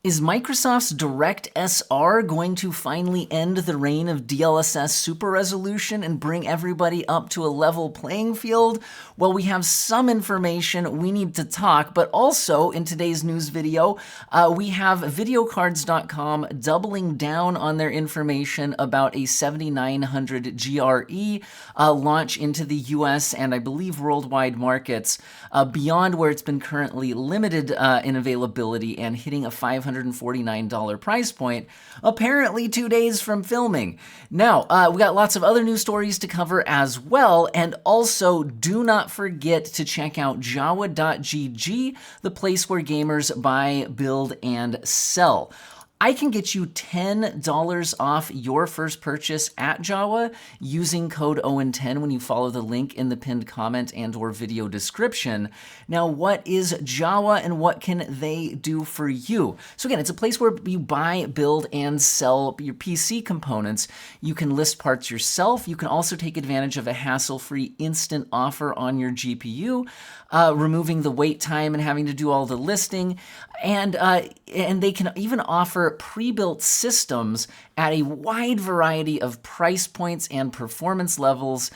Is Microsoft's DirectSR going to finally end the reign of DLSS super resolution and bring everybody up to a level playing field? Well, we have some information we need to talk, but also in today's news video, we have videocards.com doubling down on their information about a 7900 GRE launch into the US and I believe worldwide markets beyond where it's been currently limited in availability and hitting a $549 price point, apparently 2 days from filming. Now, we got lots of other news stories to cover as well, and also do not forget to check out Jawa.gg, the place where gamers buy, build, and sell. I can get you $10 off your first purchase at Jawa using code OWEN10 when you follow the link in the pinned comment and or video description. Now, what is Jawa and what can they do for you? So again, it's a place where you buy, build, and sell your PC components. You can list parts yourself. You can also take advantage of a hassle-free instant offer on your GPU, removing the wait time and having to do all the listing. And they can even offer pre-built systems at a wide variety of price points and performance levels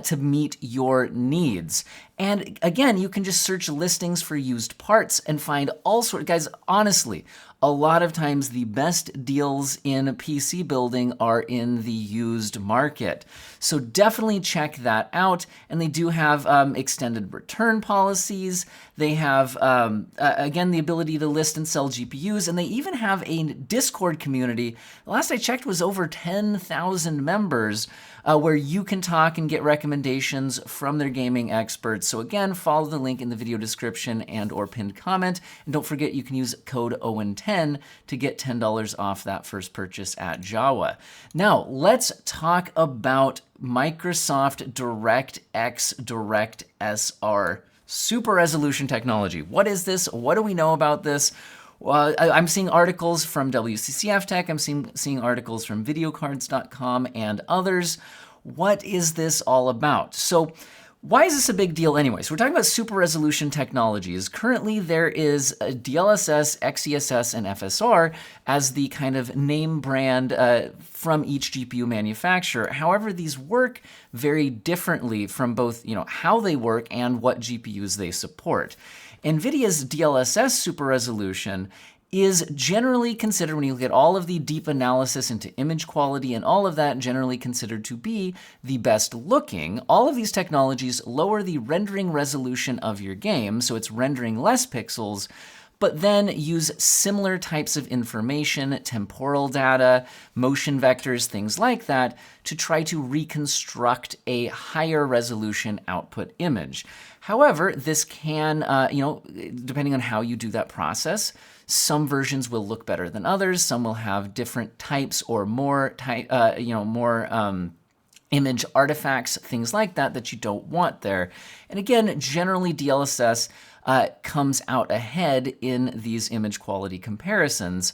to meet your needs. And again, you can just search listings for used parts and find all sorts. Guys, honestly, a lot of times the best deals in PC building are in the used market. So definitely check that out. And they do have extended return policies. They have, again, the ability to list and sell GPUs. And they even have a Discord community. The last I checked was over 10,000 members where you can talk and get recommendations from their gaming experts. So again, follow the link in the video description and or pinned comment. And don't forget, you can use code OWEN10 to get $10 off that first purchase at Jawa. Now, let's talk about Microsoft DirectX DirectSR super resolution technology. What is this? What do we know about this? I'm seeing articles from WCCF Tech. I'm seeing articles from videocards.com and others. What is this all about? So why is this a big deal anyway? So we're talking about super resolution technologies. Currently, there is a DLSS, XeSS, and FSR as the kind of name brand from each GPU manufacturer. However, these work very differently from both, how they work and what GPUs they support. NVIDIA's DLSS super resolution is generally considered, when you look at all of the deep analysis into image quality and all of that, generally considered to be the best looking. All of these technologies lower the rendering resolution of your game, so it's rendering less pixels, but then use similar types of information, temporal data, motion vectors, things like that, to try to reconstruct a higher resolution output image. However, this can, depending on how you do that process, some versions will look better than others. Some will have different types or more image artifacts, things like that you don't want there. And again, generally DLSS comes out ahead in these image quality comparisons.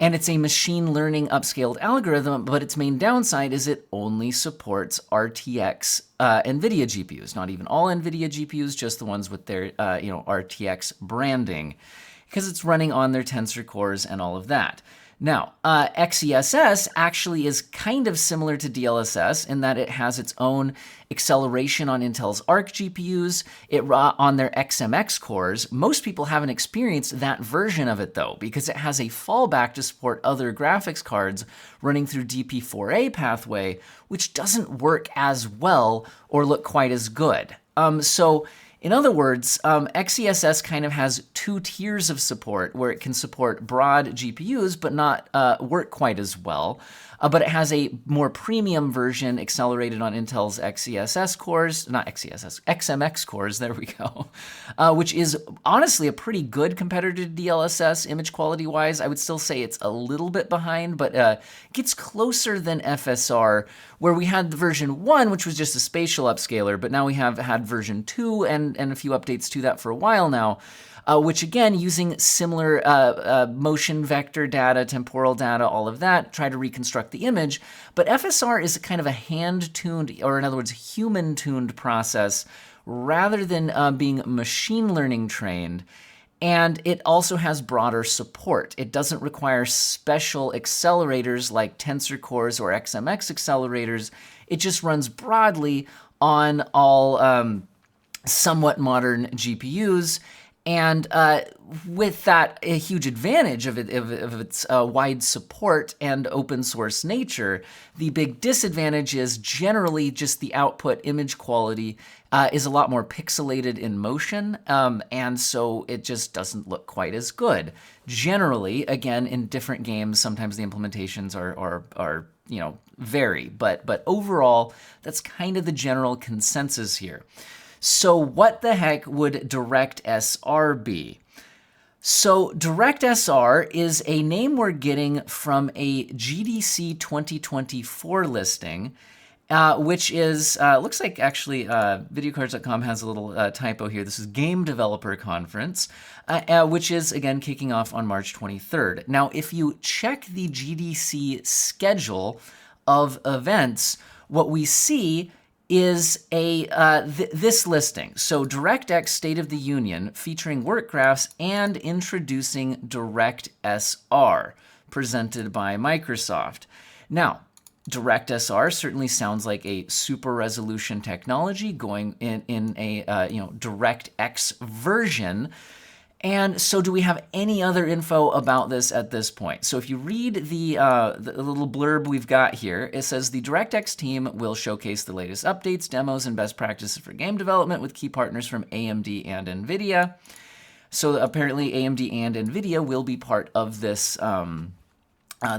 And it's a machine learning upscaled algorithm, but its main downside is it only supports RTX NVIDIA GPUs. Not even all NVIDIA GPUs, just the ones with their RTX branding, because it's running on their Tensor cores and all of that. Now, XeSS actually is kind of similar to DLSS in that it has its own acceleration on Intel's Arc GPUs, on their XMX cores. Most people haven't experienced that version of it though, because it has a fallback to support other graphics cards running through DP4A pathway, which doesn't work as well or look quite as good. In other words, XeSS kind of has two tiers of support where it can support broad GPUs but not work quite as well. But it has a more premium version accelerated on Intel's XeSS cores, not XeSS, XMX cores, there we go, which is honestly a pretty good competitor to DLSS image quality-wise. I would still say it's a little bit behind, but gets closer than FSR, where we had the version 1, which was just a spatial upscaler, but now we have had version 2 and a few updates to that for a while now. Which again, using similar motion vector data, temporal data, all of that, try to reconstruct the image. But FSR is kind of a hand-tuned, or in other words, human-tuned process rather than being machine learning trained. And it also has broader support. It doesn't require special accelerators like tensor cores or XMX accelerators. It just runs broadly on all somewhat modern GPUs. And with that, a huge advantage of its wide support and open source nature, the big disadvantage is generally just the output image quality is a lot more pixelated in motion, and so it just doesn't look quite as good. Generally, again, in different games, sometimes the implementations are vary, but overall, that's kind of the general consensus here. So what the heck would DirectSR be? So DirectSR is a name we're getting from a GDC 2024 listing, which is, looks like actually videocards.com has a little typo here. This is Game Developer Conference, which is, again, kicking off on March 23rd. Now, if you check the GDC schedule of events, what we see is this listing. So DirectX State of the Union featuring work graphs and introducing DirectSR presented by Microsoft. Now, DirectSR certainly sounds like a super resolution technology going in a DirectX version. And so do we have any other info about this at this point? So if you read the little blurb we've got here, it says the DirectX team will showcase the latest updates, demos, and best practices for game development with key partners from AMD and NVIDIA. So apparently AMD and NVIDIA will be part of this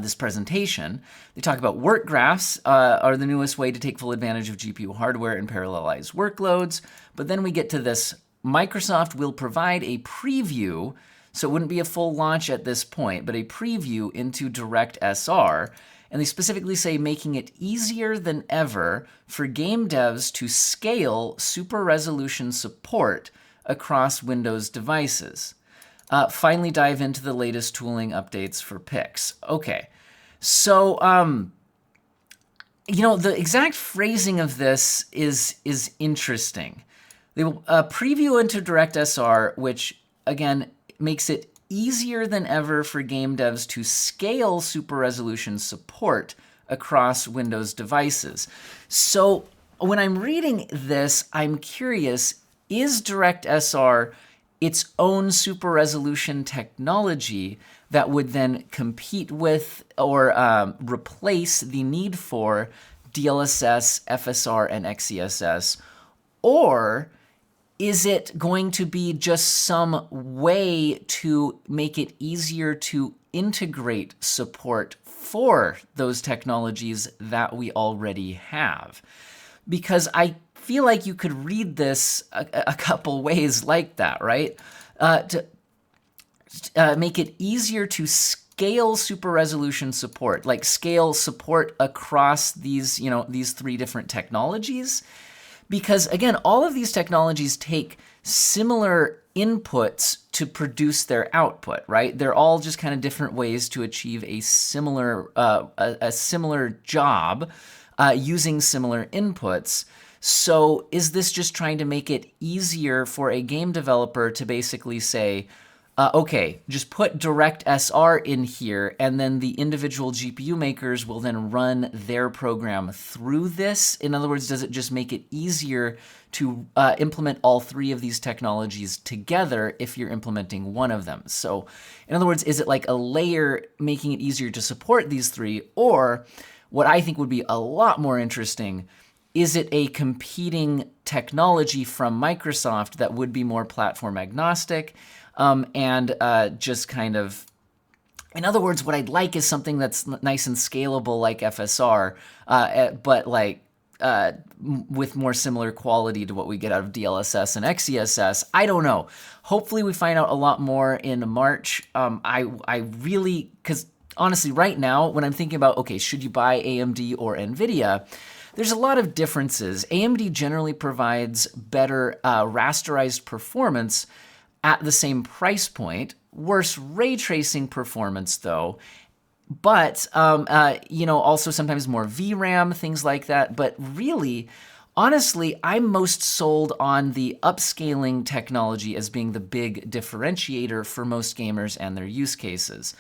this presentation. They talk about work graphs are the newest way to take full advantage of GPU hardware and parallelize workloads. But then we get to this. Microsoft will provide a preview, so it wouldn't be a full launch at this point, but a preview into DirectSR, and they specifically say making it easier than ever for game devs to scale super resolution support across Windows devices. Finally dive into the latest tooling updates for PICs. Okay, so the exact phrasing of this is interesting. They will preview into DirectSR, which, again, makes it easier than ever for game devs to scale super resolution support across Windows devices. So when I'm reading this, I'm curious, is DirectSR its own super resolution technology that would then compete with or replace the need for DLSS, FSR, and XeSS? Or is it going to be just some way to make it easier to integrate support for those technologies that we already have? Because I feel like you could read this a couple ways like that, right? To make it easier to scale super resolution support, like scale support across these three different technologies. Because, again, all of these technologies take similar inputs to produce their output, right? They're all just kind of different ways to achieve a similar job using similar inputs. So is this just trying to make it easier for a game developer to basically say, okay, just put DirectSR in here, and then the individual GPU makers will then run their program through this? In other words, does it just make it easier to implement all three of these technologies together if you're implementing one of them? So, in other words, is it like a layer making it easier to support these three? Or what I think would be a lot more interesting, is it a competing technology from Microsoft that would be more platform agnostic? And just kind of, in other words, what I'd like is something that's nice and scalable like FSR, but like with more similar quality to what we get out of DLSS and XeSS. I don't know. Hopefully we find out a lot more in March. I really, because honestly, right now, when I'm thinking about, okay, should you buy AMD or NVIDIA, there's a lot of differences. AMD generally provides better rasterized performance at the same price point, worse ray tracing performance though, but also sometimes more VRAM, things like that. But really, Honestly, I'm most sold on the upscaling technology as being the big differentiator for most gamers and their use cases.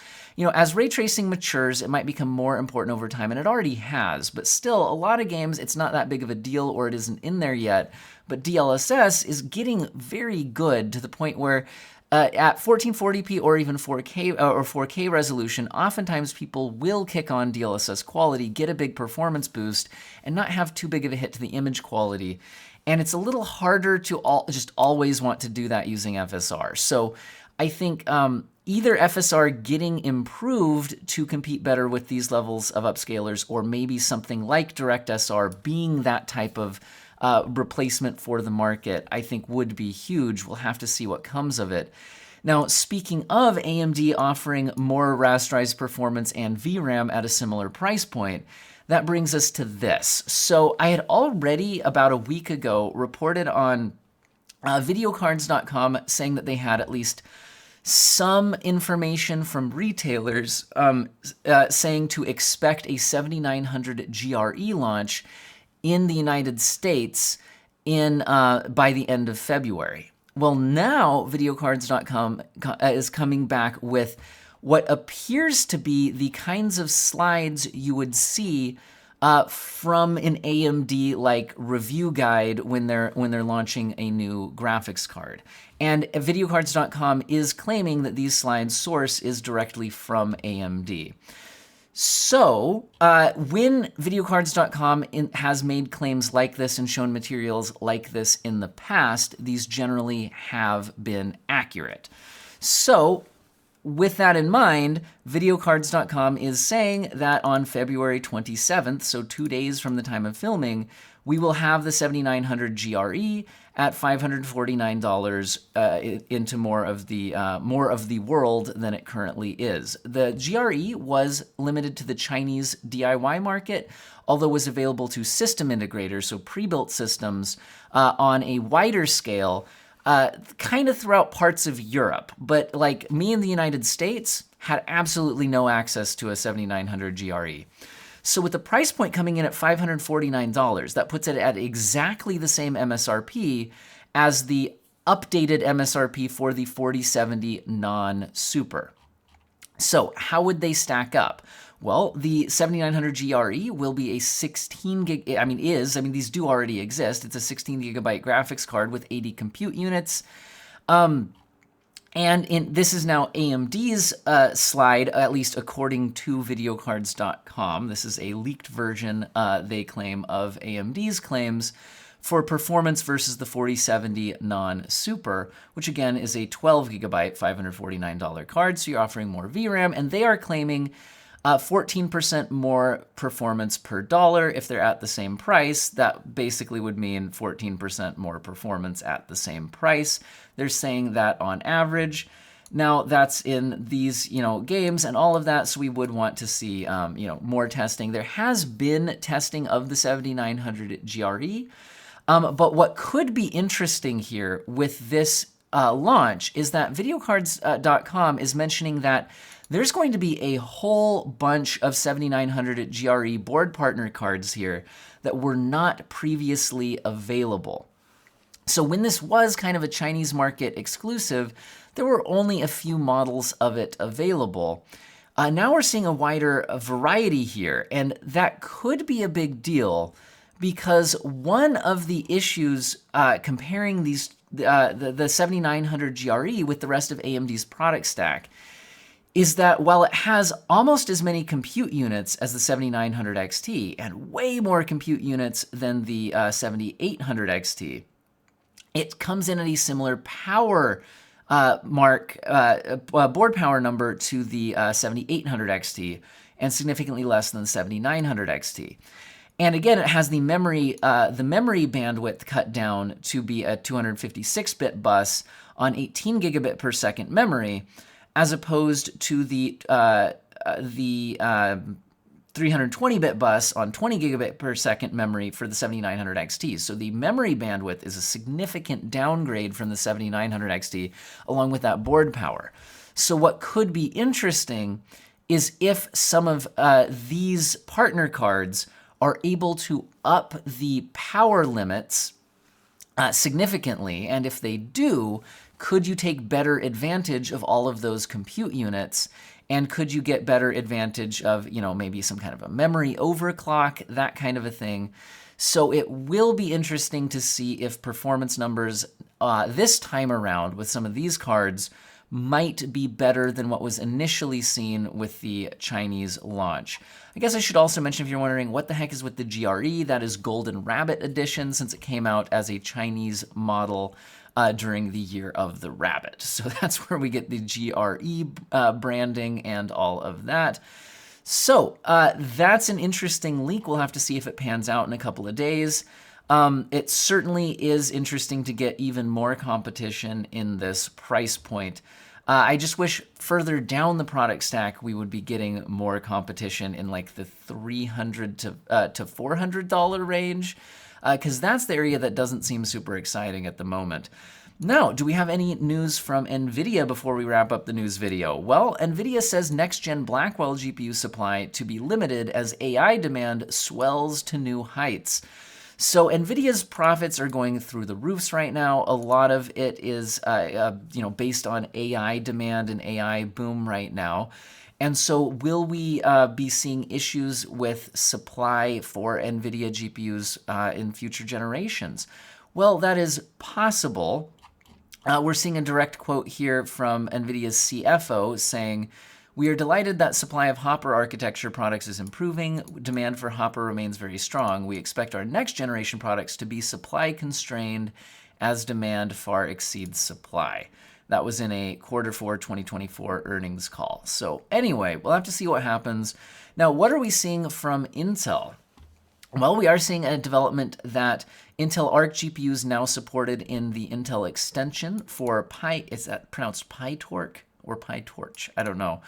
As ray tracing matures, it might become more important over time, and it already has, but still, a lot of games, it's not that big of a deal or it isn't in there yet. But DLSS is getting very good to the point where at 1440p or even 4K or 4K resolution, oftentimes people will kick on DLSS quality, get a big performance boost, and not have too big of a hit to the image quality. And it's a little harder to just always want to do that using FSR. So I think either FSR getting improved to compete better with these levels of upscalers, or maybe something like DirectSR being that type of replacement for the market, I think would be huge. We'll have to see what comes of it. Now, speaking of AMD offering more rasterized performance and VRAM at a similar price point, that brings us to this. So I had already, about a week ago, reported on videocards.com saying that they had at least some information from retailers saying to expect a 7900 GRE launch in the United States by the end of February. Well, now videocards.com is coming back with what appears to be the kinds of slides you would see from an AMD like review guide when they're launching a new graphics card. And videocards.com is claiming that these slides' source is directly from AMD. So, when videocards.com has made claims like this and shown materials like this in the past, these generally have been accurate. So, with that in mind, videocards.com is saying that on February 27th, so 2 days from the time of filming, we will have the 7900 GRE at $549 into more of the world than it currently is. The GRE was limited to the Chinese DIY market, although was available to system integrators, so pre-built systems, on a wider scale, kind of throughout parts of Europe. But like me in the United States, had absolutely no access to a 7900 GRE. So with the price point coming in at $549, that puts it at exactly the same MSRP as the updated MSRP for the 4070 non-Super. So how would they stack up? Well, the 7900 GRE will be a 16 gig, these do already exist. It's a 16 gigabyte graphics card with 80 compute units. This is now AMD's slide, at least according to videocards.com. This is a leaked version, they claim, of AMD's claims for performance versus the 4070 non-Super, which again is a 12 gigabyte, $549 card, so you're offering more VRAM, and they are claiming 14% more performance per dollar. If they're at the same price, that basically would mean 14% more performance at the same price. They're saying that on average. Now, that's in these, games and all of that, so we would want to see, more testing. There has been testing of the 7900 GRE, but what could be interesting here with this launch is that videocards.com is mentioning that there's going to be a whole bunch of 7900 GRE board partner cards here that were not previously available. So when this was kind of a Chinese market exclusive, there were only a few models of it available. Now we're seeing a wider variety here, and that could be a big deal because one of the issues comparing the 7900 GRE with the rest of AMD's product stack is that while it has almost as many compute units as the 7900 XT and way more compute units than the 7800 XT, it comes in at a similar power board power number to the 7800 XT and significantly less than the 7900 XT. And again, it has the memory bandwidth cut down to be a 256-bit bus on 18 gigabit per second memory, as opposed to the 320-bit bus on 20 gigabit per second memory for the 7900 XT. So the memory bandwidth is a significant downgrade from the 7900 XT, along with that board power. So what could be interesting is if some of these partner cards are able to up the power limits significantly? And if they do, could you take better advantage of all of those compute units? And could you get better advantage of, maybe some kind of a memory overclock, that kind of a thing? So it will be interesting to see if performance numbers this time around with some of these cards might be better than what was initially seen with the Chinese launch. I guess I should also mention, if you're wondering, what the heck is with the GRE? That is Golden Rabbit Edition, since it came out as a Chinese model during the year of the rabbit. So that's where we get the GRE branding and all of that. So that's an interesting leak. We'll have to see if it pans out in a couple of days. It certainly is interesting to get even more competition in this price point. I just wish further down the product stack we would be getting more competition in like the $300 to $400 range, because that's the area that doesn't seem super exciting at the moment. Now, do we have any news from NVIDIA before we wrap up the news video? Well, NVIDIA says next-gen Blackwell GPU supply to be limited as AI demand swells to new heights. So NVIDIA's profits are going through the roofs right now. A lot of it is based on AI demand and AI boom right now. And so will we be seeing issues with supply for NVIDIA GPUs in future generations? Well, that is possible. We're seeing a direct quote here from NVIDIA's CFO saying, "We are delighted that supply of Hopper architecture products is improving. Demand for Hopper remains very strong. We expect our next generation products to be supply constrained as demand far exceeds supply." That was in a Q4 2024 earnings call. So anyway, we'll have to see what happens. Now, what are we seeing from Intel? Well, we are seeing a development that Intel Arc GPUs now supported in the Intel extension for is that pronounced PyTorch or PyTorch? I don't know.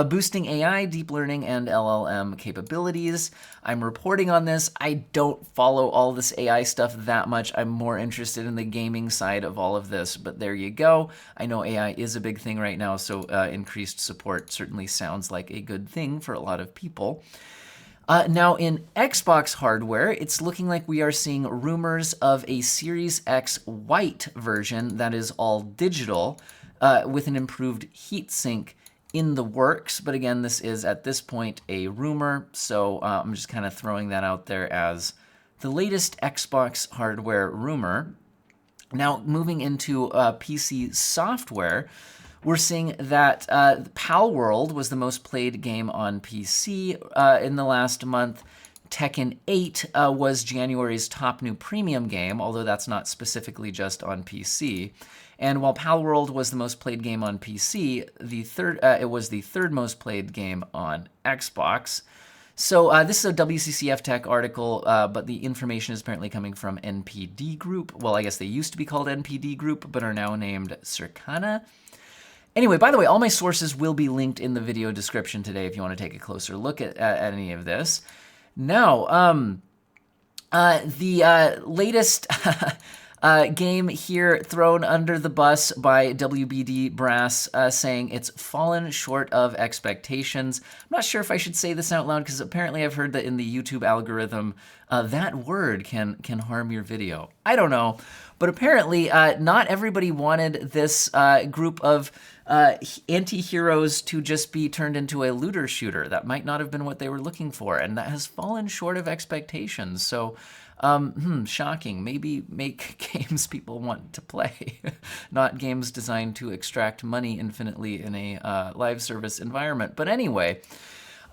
Boosting AI, deep learning, and LLM capabilities. I'm reporting on this. I don't follow all this AI stuff that much. I'm more interested in the gaming side of all of this, but there you go. I know AI is a big thing right now, so increased support certainly sounds like a good thing for a lot of people. Now, in Xbox hardware, it's looking like we are seeing rumors of a Series X white version that is all digital with an improved heatsink in the works. But again, this is at this point a rumor, so I'm just kind of throwing that out there as the latest Xbox hardware rumor. Now, moving into PC software, we're seeing that Palworld was the most played game on PC in the last month. Tekken 8 was January's top new premium game, although that's not specifically just on PC. And while Palworld was the most played game on PC, it was the third most played game on Xbox. So this is a WCCF Tech article, but the information is apparently coming from NPD Group. Well, I guess they used to be called NPD Group, but are now named Circana. Anyway, by the way, all my sources will be linked in the video description today if you want to take a closer look at any of this. Now, the latest game here thrown under the bus by WBD Brass, saying it's fallen short of expectations. I'm not sure if I should say this out loud because apparently I've heard that in the YouTube algorithm, that word can harm your video. I don't know. But apparently, not everybody wanted this group of anti-heroes to just be turned into a looter shooter. That might not have been what they were looking for, and that has fallen short of expectations. So, shocking. Maybe make games people want to play, not games designed to extract money infinitely in a live service environment. But anyway,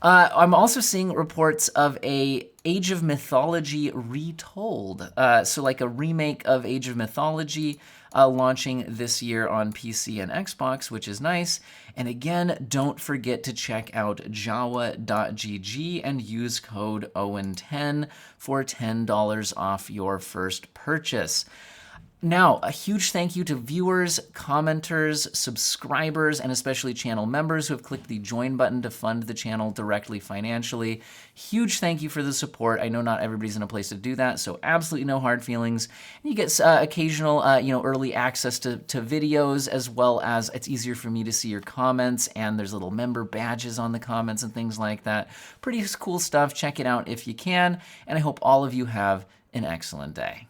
I'm also seeing reports of a Age of Mythology retold. So like a remake of Age of Mythology launching this year on PC and Xbox, which is nice. And again, don't forget to check out jawa.gg and use code OWEN10 for $10 off your first purchase. Now, a huge thank you to viewers, commenters, subscribers, and especially channel members who have clicked the join button to fund the channel directly financially. Huge thank you for the support. I know not everybody's in a place to do that, so absolutely no hard feelings. And you get occasional, early access to videos, as well as it's easier for me to see your comments, and there's little member badges on the comments and things like that. Pretty cool stuff. Check it out if you can, and I hope all of you have an excellent day.